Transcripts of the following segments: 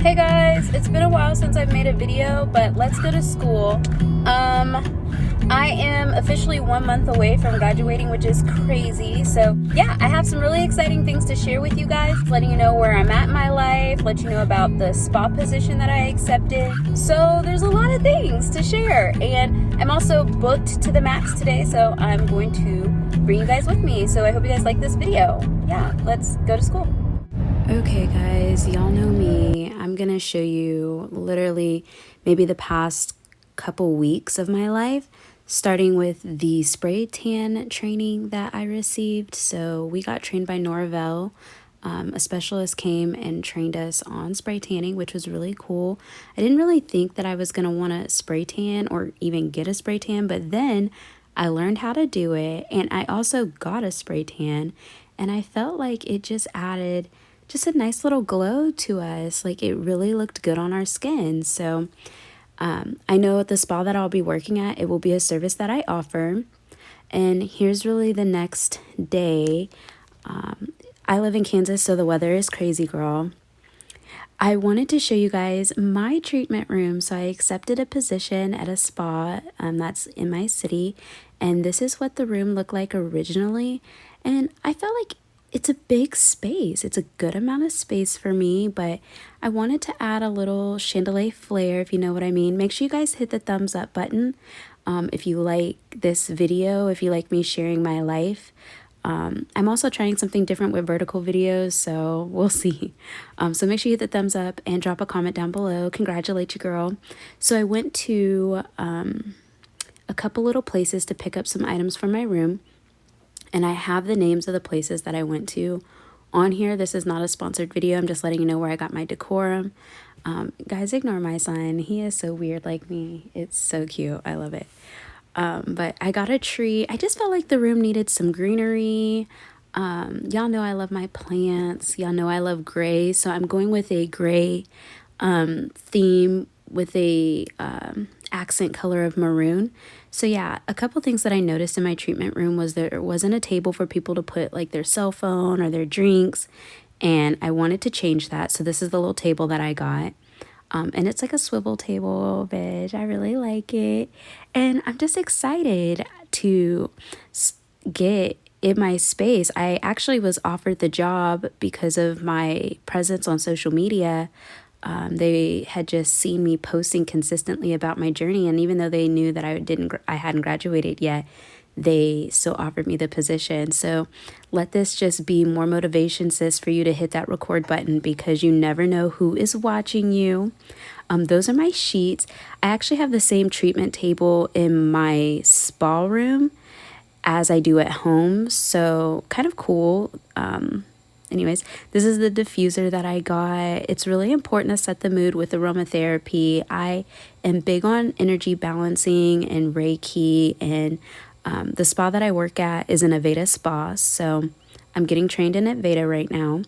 Hey guys, it's been a while since I've made a video, but let's go to school. I am officially 1 month away from graduating, which is crazy. So yeah, I have some really exciting things to share with you guys, letting you know where I'm at in my life, let you know about the spa position that I accepted. So there's a lot of things to share, and I'm also booked to the max today, so I'm going to bring you guys with me. So I hope you guys like this video. Yeah, let's go to school. Okay guys, y'all know me. I'm gonna show you literally maybe the past couple weeks of my life, starting with the spray tan training that I received. So we got trained by Norvell. A specialist came and trained us on spray tanning, which was really cool. I didn't really think that I was gonna want to spray tan or even get a spray tan, but then I learned how to do it, and I also got a spray tan, and I felt like it just added just a nice little glow to us. Like, it really looked good on our skin. So I know at the spa that I'll be working at, it will be a service that I offer. And here's really the next day. I live in Kansas, so the weather is crazy, girl. I wanted to show you guys my treatment room. So I accepted a position at a spa that's in my city, and this is what the room looked like originally. And I felt like it's a big space. It's a good amount of space for me, but I wanted to add a little chandelier flair, if you know what I mean. Make sure you guys hit the thumbs up button if you like this video, if you like me sharing my life. I'm also trying something different with vertical videos, so we'll see. So make sure you hit the thumbs up and drop a comment down below. Congratulate you, girl. So I went to a couple little places to pick up some items for my room, and I have the names of the places that I went to on here. This is not a sponsored video. I'm just letting you know where I got my decorum. Guys, ignore my son. He is so weird like me. It's so cute. I love it. But I got a tree. I just felt like the room needed some greenery. Y'all know I love my plants. Y'all know I love gray. So I'm going with a gray theme with a accent color of maroon. So yeah, a couple things that I noticed in my treatment room was there wasn't a table for people to put like their cell phone or their drinks, and I wanted to change that. So this is the little table that I got. And it's like a swivel table, bitch. I really like it. And I'm just excited to get in my space. I actually was offered the job because of my presence on social media. They had just seen me posting consistently about my journey, and even though they knew that I hadn't graduated yet, they still offered me the position. So let this just be more motivation, sis, for you to hit that record button, because you never know who is watching you. Those are my sheets. I actually have the same treatment table in my spa room as I do at home, so kind of cool. Anyways, this is the diffuser that I got. It's really important to set the mood with aromatherapy. I am big on energy balancing and Reiki, and the spa that I work at is an Aveda spa, so I'm getting trained in Aveda right now.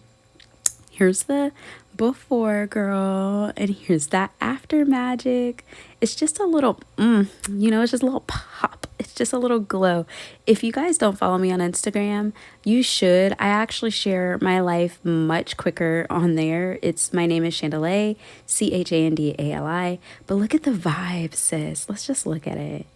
Here's the before, girl, and here's that after magic. It's just a little, it's just a little pop. It's just a little glow. If you guys don't follow me on Instagram, you should. I actually share my life much quicker on there. My name is Chandelier, Chandali. But look at the vibe, sis. Let's just look at it.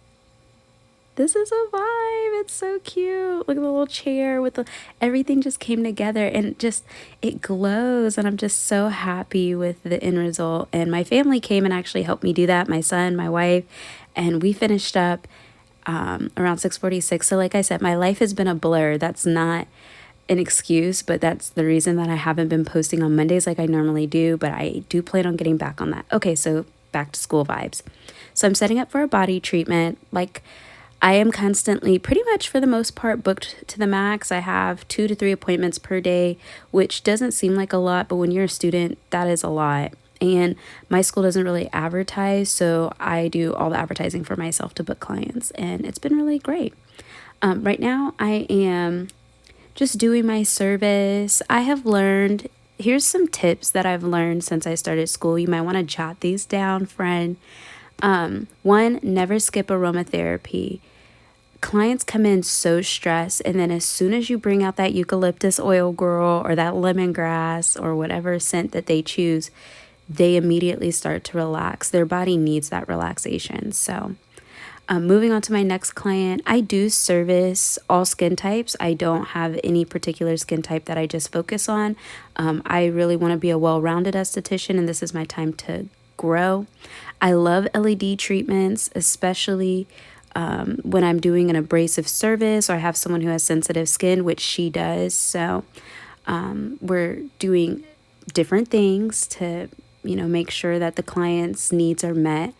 This is a vibe. It's so cute. Look at the little chair with everything just came together, and just it glows, and I'm just so happy with the end result. And my family came and actually helped me do that. My son, my wife, and we finished up around 6:46. So like I said, my life has been a blur. That's not an excuse, but that's the reason that I haven't been posting on Mondays like I normally do, but I do plan on getting back on that. Okay, so back to school vibes. So I'm setting up for a body treatment. Like, I am constantly, pretty much for the most part, booked to the max. I have 2 to 3 appointments per day, which doesn't seem like a lot, but when you're a student, that is a lot. And my school doesn't really advertise, so I do all the advertising for myself to book clients, and it's been really great. Right now, I am just doing my service. I have learned, here's some tips that I've learned since I started school. You might want to jot these down, friend. One, never skip aromatherapy. Clients come in so stressed, and then as soon as you bring out that eucalyptus oil, girl, or that lemongrass or whatever scent that they choose, they immediately start to relax. Their body needs that relaxation. So moving on to my next client, I do service all skin types. I don't have any particular skin type that I just focus on. I really want to be a well-rounded esthetician, and this is my time to grow. I love LED treatments, especially when I'm doing an abrasive service or I have someone who has sensitive skin, which she does. So we're doing different things to, make sure that the client's needs are met.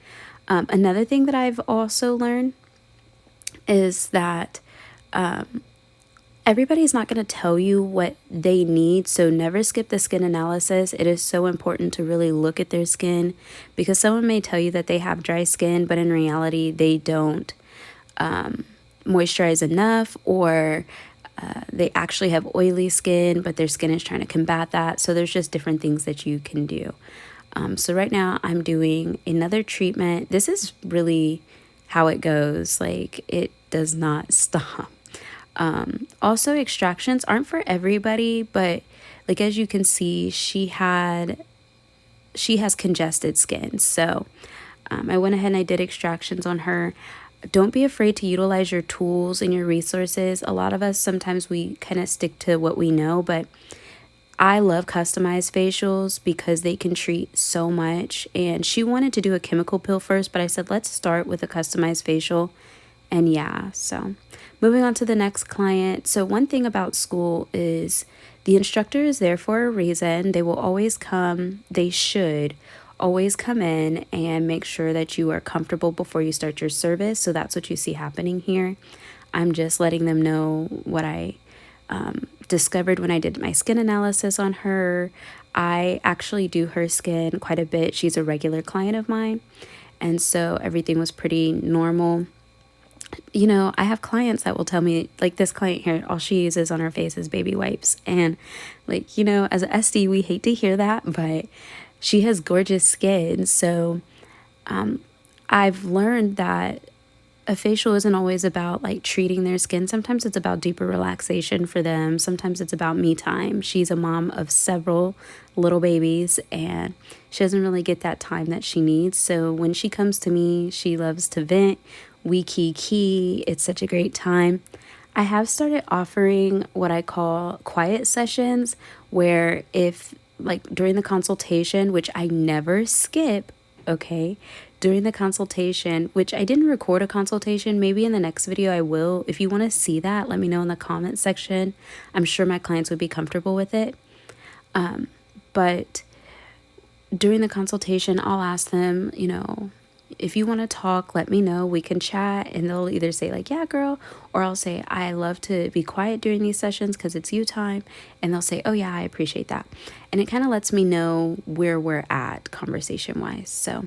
Another thing that I've also learned is that everybody's not going to tell you what they need, so never skip the skin analysis. It is so important to really look at their skin, because someone may tell you that they have dry skin, but in reality they don't moisturize enough, or they actually have oily skin, but their skin is trying to combat that. So there's just different things that you can do. So right now I'm doing another treatment. This is really how it goes. Like, it does not stop. Also, extractions aren't for everybody, but like, as you can see, she has congested skin. So I went ahead and I did extractions on her. Don't be afraid to utilize your tools and your resources. A lot of us, sometimes we kind of stick to what we know, but I love customized facials because they can treat so much. And she wanted to do a chemical peel first, but I said, let's start with a customized facial. And yeah, so moving on to the next client. So one thing about school is the instructor is there for a reason. They will always come. They should always come in and make sure that you are comfortable before you start your service. So that's what you see happening here. I'm just letting them know what I discovered when I did my skin analysis on her. I actually do her skin quite a bit. She's a regular client of mine, and so everything was pretty normal. I have clients that will tell me, like this client here, all she uses on her face is baby wipes. And like, as an SD, we hate to hear that, but she has gorgeous skin. So I've learned that a facial isn't always about like treating their skin. Sometimes it's about deeper relaxation for them. Sometimes it's about me time. She's a mom of several little babies, and she doesn't really get that time that she needs. So when she comes to me, she loves to vent. We kiki. It's such a great time. I have started offering what I call quiet sessions, where if like during the consultation, which I never skip, okay, during the consultation, which I didn't record a consultation, maybe in the next video I will. If you want to see that, let me know in the comment section. I'm sure my clients would be comfortable with it. But during the consultation, I'll ask them, if you want to talk, let me know. We can chat. And they'll either say like, yeah, girl, or I'll say, I love to be quiet during these sessions because it's you time. And they'll say, oh yeah, I appreciate that. And it kind of lets me know where we're at conversation wise. So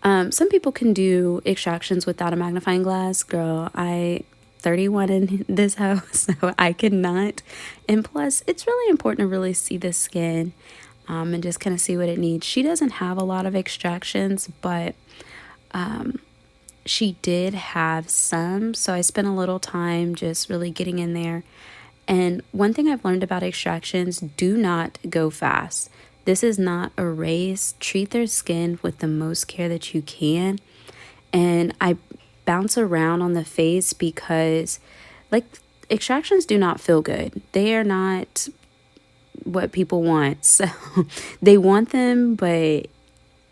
some people can do extractions without a magnifying glass. Girl, I 31 in this house, so I cannot. And plus, it's really important to really see the skin and just kind of see what it needs. She doesn't have a lot of extractions, but she did have some. So I spent a little time just really getting in there. And one thing I've learned about extractions, do not go fast. This is not a race. Treat their skin with the most care that you can. And I bounce around on the face because like extractions do not feel good. They are not what people want. So they want them, but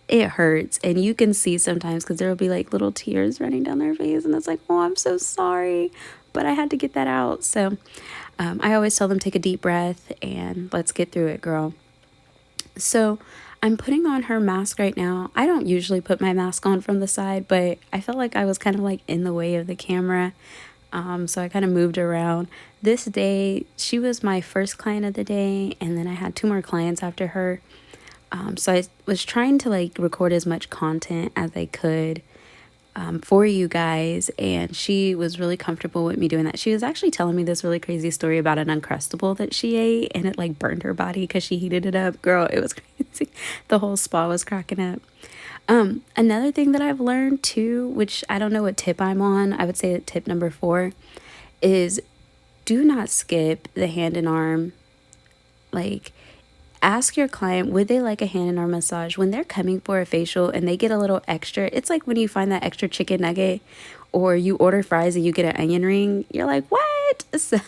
it hurts. And you can see sometimes because there will be like little tears running down their face. And it's like, oh, I'm so sorry, but I had to get that out. So I always tell them, take a deep breath and let's get through it, girl. So I'm putting on her mask right now. I don't usually put my mask on from the side, but I felt like I was kind of like in the way of the camera. So I kind of moved around. This day, she was my first client of the day, and then I had 2 more clients after her. So I was trying to like record as much content as I could for you guys, and she was really comfortable with me doing that. She was actually telling me this really crazy story about an Uncrustable that she ate, and it like burned her body because she heated it up. Girl, it was crazy. The whole spa was cracking up. Another thing that I've learned too, which I don't know what tip I'm on, I would say that tip number 4 is do not skip the hand and arm. Like, ask your client, would they like a hand and arm massage? When they're coming for a facial and they get a little extra, it's like when you find that extra chicken nugget or you order fries and you get an onion ring, you're like, what? So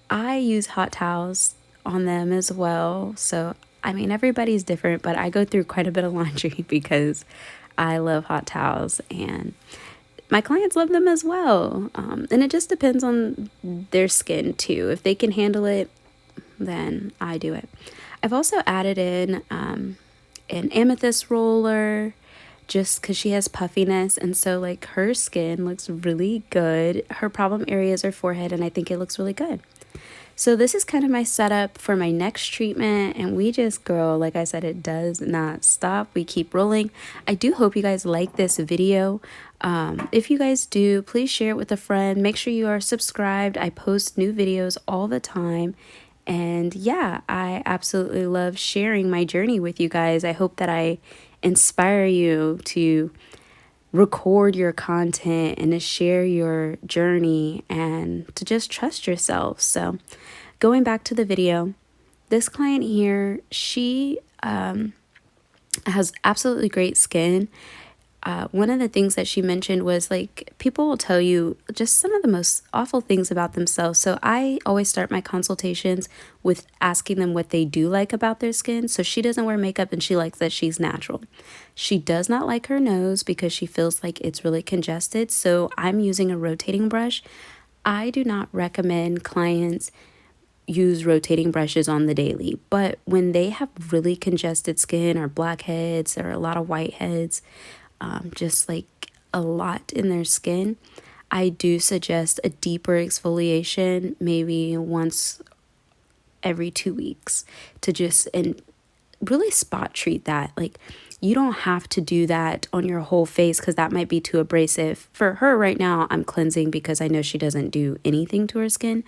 I use hot towels on them as well. So, I mean, everybody's different, but I go through quite a bit of laundry because I love hot towels and my clients love them as well. And it just depends on their skin too. If they can handle it, then I do it. I've also added in an amethyst roller just because she has puffiness, and so like her skin looks really good. Her problem areas are forehead, and I think it looks really good. So this is kind of my setup for my next treatment, and we just, girl, like I said, it does not stop. We keep rolling. I do hope you guys like this video. If you guys do, please share it with a friend. Make sure you are subscribed. I post new videos all the time. And yeah, I absolutely love sharing my journey with you guys. I hope that I inspire you to record your content and to share your journey and to just trust yourself. So going back to the video, this client here, she has absolutely great skin. One of the things that she mentioned was like, people will tell you just some of the most awful things about themselves. So I always start my consultations with asking them what they do like about their skin. So she doesn't wear makeup and she likes that she's natural. She does not like her nose because she feels like it's really congested. So I'm using a rotating brush. I do not recommend clients use rotating brushes on the daily, but when they have really congested skin or blackheads or a lot of whiteheads, just like a lot in their skin, I do suggest a deeper exfoliation, maybe once every 2 weeks, to just and really spot treat that. Like, you don't have to do that on your whole face because that might be too abrasive. For her right now, I'm cleansing because I know she doesn't do anything to her skin,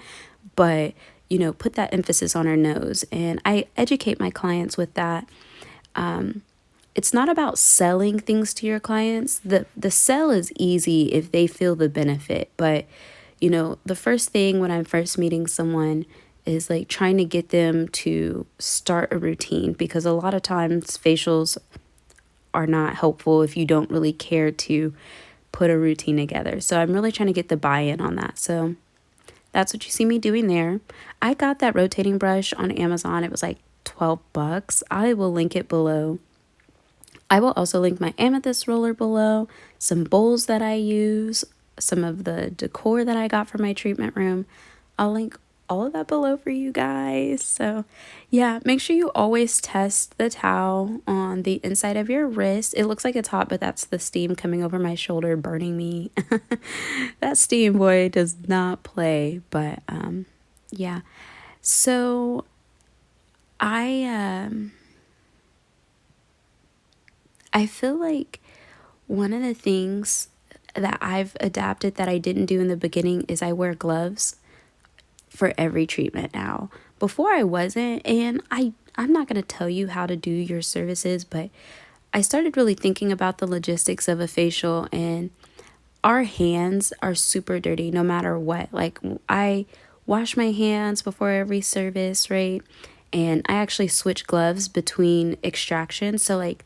but you know, put that emphasis on her nose. And I educate my clients with that. It's not about selling things to your clients. The sell is easy if they feel the benefit. But, you know, the first thing when I'm first meeting someone is like trying to get them to start a routine, because a lot of times facials are not helpful if you don't really care to put a routine together. So I'm really trying to get the buy-in on that. So that's what you see me doing there. I got that rotating brush on Amazon. It was like $12. I will link it below. I will also link my amethyst roller below, some bowls that I use, some of the decor that I got from my treatment room. I'll link all of that below for you guys. So yeah, make sure you always test the towel on the inside of your wrist. It looks like it's hot, but that's the steam coming over my shoulder burning me. That steam, boy, does not play. But yeah, so I feel like one of the things that I've adapted that I didn't do in the beginning is I wear gloves for every treatment now. Before I wasn't, and I'm not going to tell you how to do your services, but I started really thinking about the logistics of a facial, and our hands are super dirty no matter what. Like, I wash my hands before every service, right? And I actually switch gloves between extractions. So like,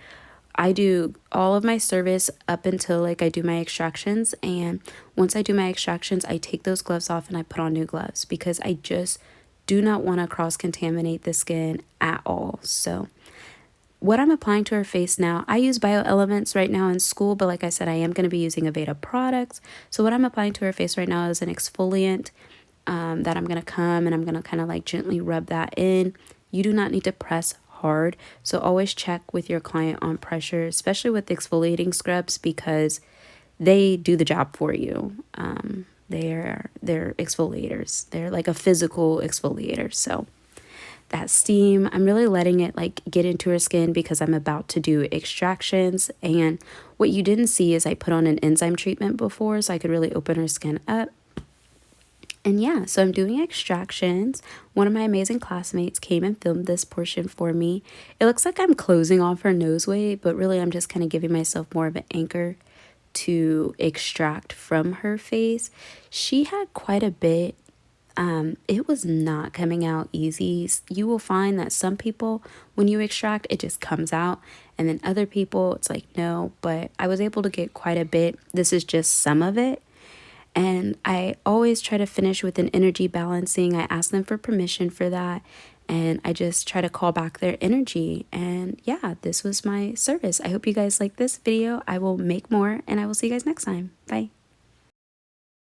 I do all of my service up until like I do my extractions, and once I do my extractions, I take those gloves off and I put on new gloves because I just do not want to cross-contaminate the skin at all. So what I'm applying to her face now, I use BioElements right now in school, but like I said, I am going to be using Aveda products. So what I'm applying to her face right now is an exfoliant that I'm going to come and I'm going to kind of like gently rub that in. You do not need to press hard, so always check with your client on pressure, especially with exfoliating scrubs, because they do the job for you. They're exfoliators. They're like a physical exfoliator. So that steam, I'm really letting it like get into her skin because I'm about to do extractions. And what you didn't see is I put on an enzyme treatment before so I could really open her skin up. And yeah, so I'm doing extractions. One of my amazing classmates came and filmed this portion for me. It looks like I'm closing off her nose weight, but really I'm just kind of giving myself more of an anchor to extract from her face. She had quite a bit it was not coming out easy. You will find that some people, when you extract, it just comes out, and then other people, it's like, no, but I was able to get quite a bit. This is just some of it. And I always try to finish with an energy balancing. I ask them for permission for that. And I just try to call back their energy. And yeah, this was my service. I hope you guys like this video. I will make more, and I will see you guys next time. Bye.